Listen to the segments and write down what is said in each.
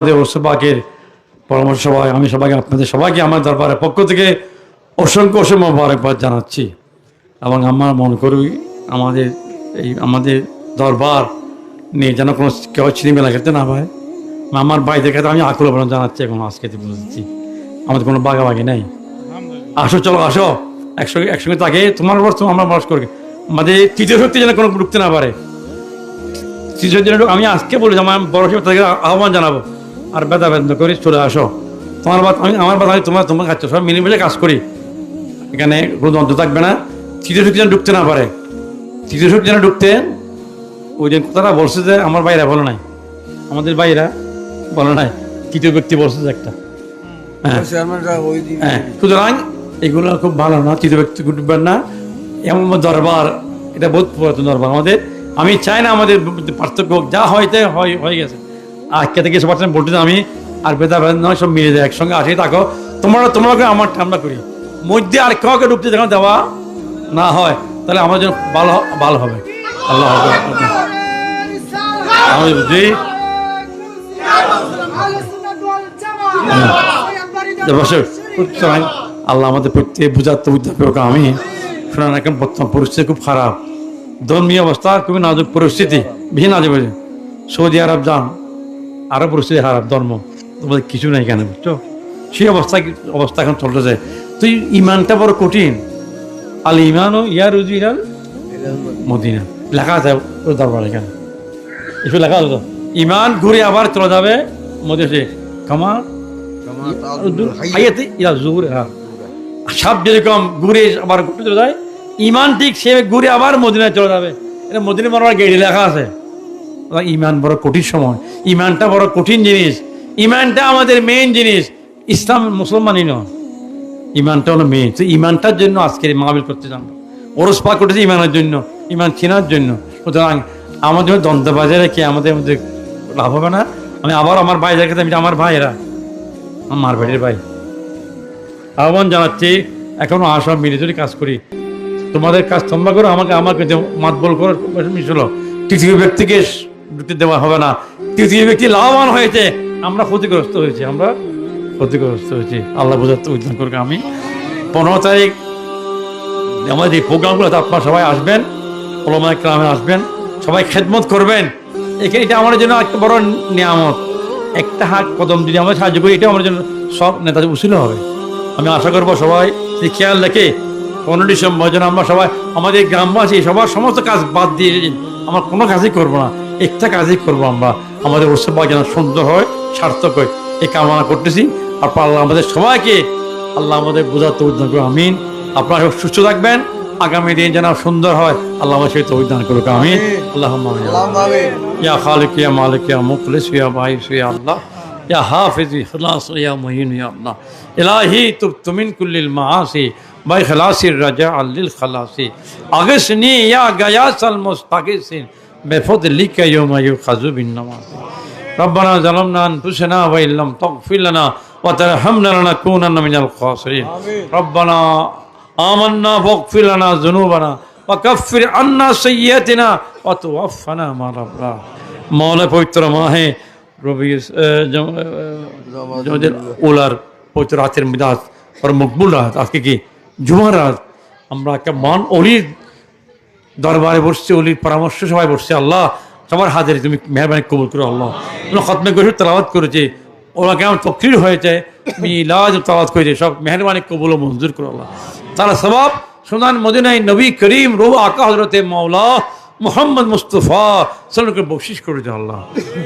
ওসবাকের পরামর্শ সভায় আমি সবাইকে আপনাদের সবাইকে আমার দরবারের পক্ষ থেকে অসংখ্য অসংখ্য মোবারকবাদ জানাচ্ছি এবং আমার মনে করি আমাদের দরবার নিয়ে যেন কোনো কেউ ছিনিমেলা খেতে না পায়। আমার ভাইদের কাছে আমি আকুল আবেদন জানাচ্ছি এখন আজকে বুঝেছি আমাদের কোনো বাগাবাগি নেই। আসো চলো আসো একসঙ্গে তাকে তোমার বর্ষ আমার বর্ষ করে আমাদের তৃতীয় শক্তি যেন কোনো ঢুকতে না পারে। তৃতীয় দিন আমি আজকে বলি আমার বড় তাদেরকে আহ্বান জানাবো আর বেদা বেদনা করে চলে আসো। তোমার বাদ আমি আমার বাদ আমি তোমার খাচ্ছ সব মিলেমিশে কাজ করি, এখানে কোনো দ্বন্দ্ব থাকবে না। তৃতীয় শক্তি যেন ঢুকতে না পারে। তৃতীয় শক্তি যেন ঢুকতে ওই দিন কথাটা বলছে যে আমার বাইরা বলো নাই, আমাদের বাইরা বলো নাই, তৃতীয় ব্যক্তি বলছে যে একটা হ্যাঁ। সুতরাং এগুলো খুব ভালো না, তৃতীয় ব্যক্তি ঢুকবেন না। এমন দরবার এটা বহুত পুরাতন দরবার আমাদের। আমি চাই না আমাদের পার্থক্য যা হয়তে হয়ে গেছে আজকে থেকে সবার সাথে বলতে আমি আর বেদা বেদনা সব মিলে যায় একসঙ্গে আসে থাকো। তোমরা আমার ঠান্ডা করি মধ্যে আর কাউকে ঢুকতে যখন দেওয়া না হয় তাহলে আমার জন্য ভালো হবে। আল্লাহ আমি বুঝি আল্লাহ আমাদের প্রত্যেক বুঝাতে বুঝতে আমি শোনান এখন বর্তমান পরিস্থিতি খুব খারাপ, ধর্মীয় অবস্থা খুবই নাজুক পরিস্থিতি, বেশি নাজুক হয়েছে। সৌদি আরব যান আরো পরিস্থিতি খারাপ, ধর্ম তোমাদের কিছু নেই কেন বুঝছো, সেই অবস্থা এখন চলতেছে। তুই ইমানটা বড় কঠিন। আল ইমানও ইয়ার রুজিরাল মদিনা লেখা আছে ওর দরবার, এখানে এসব লেখা হতো ইমান ঘুরে আবার চলে যাবে মদিনাতে কামা সাপ যেরকম ঘুরে আবার ঘুরতে চলে যায়, ইমান ঠিক সে ঘুরে আবার মদিনায় চলে যাবে। এটা মদিনা মরার গেড়ি লেখা আছে। ইমান বড় কঠিন সময়, ইমানটা বড় কঠিন জিনিস, ইমানটা আমাদের মেইন জিনিস। ইসলাম মুসলমানই নয়, ইমানটা হলো মেইন। তো ইমানটার জন্য আজকের মাহফিল করতে জানবো, ওরস পাক করতেছে ইমানের জন্য, ইমান কেনার জন্য। সুতরাং আমাদের দ্বন্দ্ববাজারে কি আমাদের মধ্যে লাভ হবে না। আমি আবার আমার ভাইদের কাছে, আমার ভাইয়েরা আমার বাড়ির ভাই আহ্বান জানাচ্ছি এখনো আসা মিলে যদি কাজ করি, তোমাদের কাজ তোমরা করো, আমাকে মাতবল করার মিশল। তৃতীয় ব্যক্তিকে ঢুকতে দেওয়া হবে না। তৃতীয় ব্যক্তি লাভবান হয়েছে, আমরা ক্ষতিগ্রস্ত হয়েছি, আল্লাহ বোঝাতে উদ্ধার করবে। আমি 15 তারিখ আমাদের এই প্রোগ্রামগুলোতে আপনারা সবাই আসবেন, ওলামা কেরামে আসবেন, সবাই খেদমত করবেন। এটা আমার জন্য একটা বড় নিয়ামত। একটা হাত কদম যদি আমরা সাহায্য করি, এটা আমার জন্য সব নেতাদের উচিত হবে। আমি আশা করবো সবাই খেয়াল রেখে 15 ডিসেম্বর যেন আমরা সবাই আমাদের গ্রামবাসী সবার সমস্ত কাজ বাদ দিয়ে আমরা কোনো কাজই করবো না, একটা কাজই করবো আমরা, আমাদের উৎসব যেন সুন্দর হয়, সার্থক হয়, এই কামনা করতেছি। আর আল্লাহ আমাদের সবাইকে আল্লাহ আমাদের বোঝাতে উদ্ধার করুন। আমিন। আপনারা সুস্থ থাকবেন, আগামী দিন যেন সুন্দর হয়, আল্লাহ আমার সেই তৌফিক করুক। আমিন। আল্লাহুম্মা আমিন। ইয়া খালিক ইয়া মালিক ইয়া মুখলিস ইয়া বাইস ইয়া আল্লাহ ইয়া হাফিজ ইখলাস ইয়া মুহিন ইয়া আল্লাহ ইলাহি তুবতু মিন কুল্লিল মাআসি বাই খালাসির রাজা আল্লিল খালাসি আগসনি ইয়া গায়াসাল মুস্তাগিসিন বিফদলিকা ইয়াওমা ইউখাযু বিন নামাজ রব্বানা যালামনা আনফুসানা ওয়া ইল্লাম তাগফির লানা ওয়া তারহামনা লানাকুনান্না মিনাল খাসিরিন রব্বানা আমান্না ফাগফির লানা যুনুবানা ওয়া কাফির আন্না সাইয়্যাতিনা ওয়া তাওয়াফানা মা রাব্বা। মৌলা পবিত্র মাহে রবিউল উলার পবিত্র রাতের মিলাদ আর মকবুল রাত, আজকে কি জুমার রাত, আমরা একটা মান অলির দরবারে বসছি, অলির পরামর্শ সবাই বসছে। আল্লাহ সবার হাজারে তুমি মেহরবানি কবুল করো। আল্লাহ খতমে করে তেলাওয়াত করেছে, ওরা কেমন তকরির হয়েছে, মিলাদ তেলাওয়াত করেছে, সব মেহরবানি কবুল ও মঞ্জুর করো আল্লাহ। তারা সবাব সুনান মদিনায় নবী করিম রো আকা হযরতে মাওলা মুহাম্মদ মুস্তাফা সাল্লাল্লাহু আলাইহি বকশিশ করেছে আল্লাহ।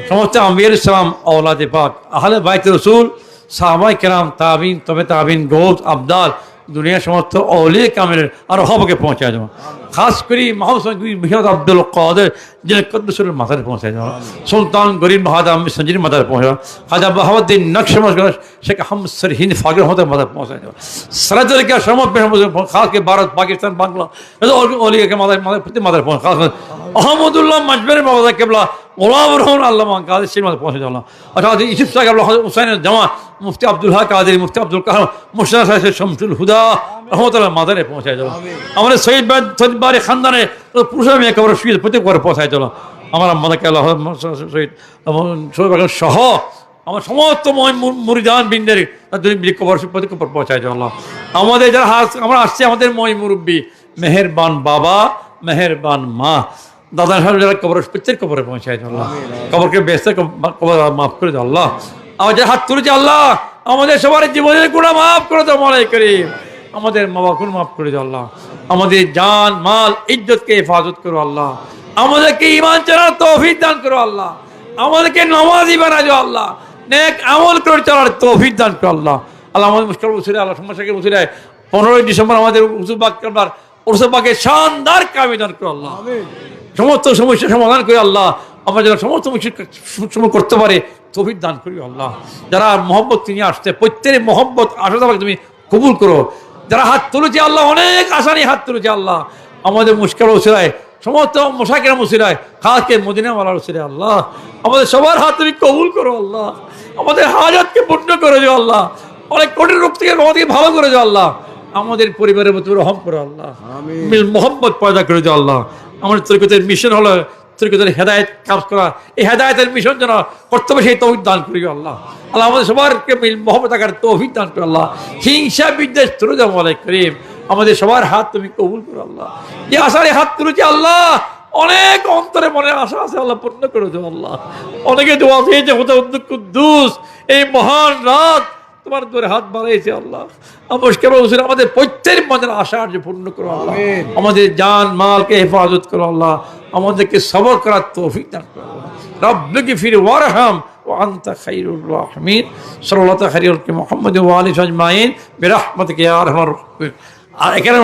সমস্ত আম্বিয়ার সালাম আওলাদে পাক আহলে বাইত রাসূল সাহাবায়ে কেরাম তাবিন তবে তাবিন গৌত আবদাল দুনিয়ার সমস্ত অলিয়ে কামেলের আর হবকে পৌঁছায় যাওয়া, খাস করে মাহমুদ আব্দুল কাদের যিনি কদ্দুসের মাথায় পৌঁছায় যাওয়া, সুলতান গরিব বাহাদুর আহমদ সঞ্জির মাথায় পৌঁছায়, খাজা বাহাউদ্দিন নকশবন্দ শেখ আহমদ সরহিন্দ ফাকির আহমদের মাথায় পৌঁছায় যাওয়া, সরাজুলকে সমত খাস করে ভারত পাকিস্তান বাংলা অলিকে মাথায় পৌঁছা, খাস আহমদুল্লাহ মাজবের বাবা কেবলা গোলাম রহমান আল্লামা কাদের সেই মাথায় পৌঁছে যাওয়া, অর্থাৎ ইউসুফ সাহেব হুসাইনের জামা মুফতি আব্দুল হক কাদের মুফতি আব্দুল কালাম মুশতাক সাহেব শামসুল হুদা রহমতুল্লাহ মাদারে পৌঁছায় যাওয়া, আমাদের শহীদ বাড়ি খানদানে পুরুষের মেয়ে কবর শুয়ে প্রত্যেক ঘরে পৌঁছায় চলো। আমার আমাদেরকে আল্লাহ শহীদ সহ আমার সমস্ত মুরিদান বৃন্দের কবর প্রতি কবর পৌঁছায় দাও আল্লাহ। আমাদের যারা আমরা আসছি, আমাদের মুরব্বী মেহেরবান বাবা, মেহেরবান মা, দাদা সাহেব যারা কবর প্রত্যেক কবরে পৌঁছায় দাও আল্লাহ। কবরকে বেসতে কবর মাফ করে দাও আল্লাহ। আমার যারা হাত তুলেছে আল্লাহ, আমাদের সবার জীবনের গুণা মাফ করে দাও মৌলাই করিম। আমাদের মা বাবাকে মাফ করে দাও আল্লাহ। আমাদের জান মাল ইজ্জতকে হেফাজত করো আল্লাহ। আমাদেরকে ঈমান চলার তৌফিক দান করো আল্লাহ। আমাদেরকে নামাজি বানায় দাও আল্লাহ। নেক আমল করে চলার তৌফিক দান করো আল্লাহ। আল্লাহ আমাদের মুশকিল বসিরে আল্লাহ সমস্যাকে বসিরে 15ই ডিসেম্বর আমাদের উসুবাকে শানদার কামি দান করো আল্লাহ। সমস্ত সমস্যার সমাধান করে আল্লাহ। আমরা যারা সমস্ত সমস্যা করতে পারে তৌফিক দান করি আল্লাহ। যারা মহব্বত তিনি আসছে, প্রত্যেকের মহব্বত আশা তুমি কবুল করো। যারা হাত তুলেছে আল্লাহ, অনেক আশা নিয়ে হাত তুলেছে আল্লাহ, আমাদের মুশকিল ওসিরায়, সমস্ত মশাকিরা মুসিরায়, খাসকে মদিনাওয়ালার ওসিরায় আল্লাহ, আমাদের সবার হাত তুমি কবুল করো আল্লাহ। আমাদের হাজাতকে পূর্ণ করে যাও আল্লাহ। অনেক কঠিন রূপ থেকে আমাদেরকে ভালো করে যাও আল্লাহ। আমাদের পরিবারের মধ্যে রহম করো আল্লাহ। মোহাম্মত পয়দা করে যাও আল্লাহ। আমাদের তরিকতের মিশন হলো তরিকতের হেদায়েত কাজ করা। এই হেদায়েতের মিশন যেন করতে হবে, সেই তৌফিক দান করি আল্লাহ। আল্লাহ আমাদের সবারকে মোহাম্মত আকার তৌফিক দান করো আল্লাহ। হিংসা বিদ্বেষ তুলে যাও মৌলাই করিম। আমাদের সবার হাত তুমি কবুল করো আল্লাহ। যে আশারে হাত তুলেছি আল্লাহ, অনেক অন্তরে মনের আশা আছে আল্লাহ, পূর্ণ করে দাও আল্লাহ। অনেকে দোয়া পেয়েছে হতে কুদ্দুস, এই মহান রাত তোমার দূরে হাত বাড়াইছে আল্লাহ। আমাদের প্রত্যেক মনের আশা যে পূর্ণ করো আল্লাহ। আমাদের জান মালকে হেফাজত করো আল্লাহ। আমাদেরকে সবর করার তৌফিক দান করো আল্লাহ। রব্বিগফির ওয়ারহাম ওয়া আনতা খায়রুর রাহিমিন। সাল্লাল্লাহু আলাইহি ওয়া সাল্লাম মুহাম্মদ ওয়া আলিহি আজমাইন বিরহমাতিকা ইয়া আরহামার রাহিমিন। আর এখানে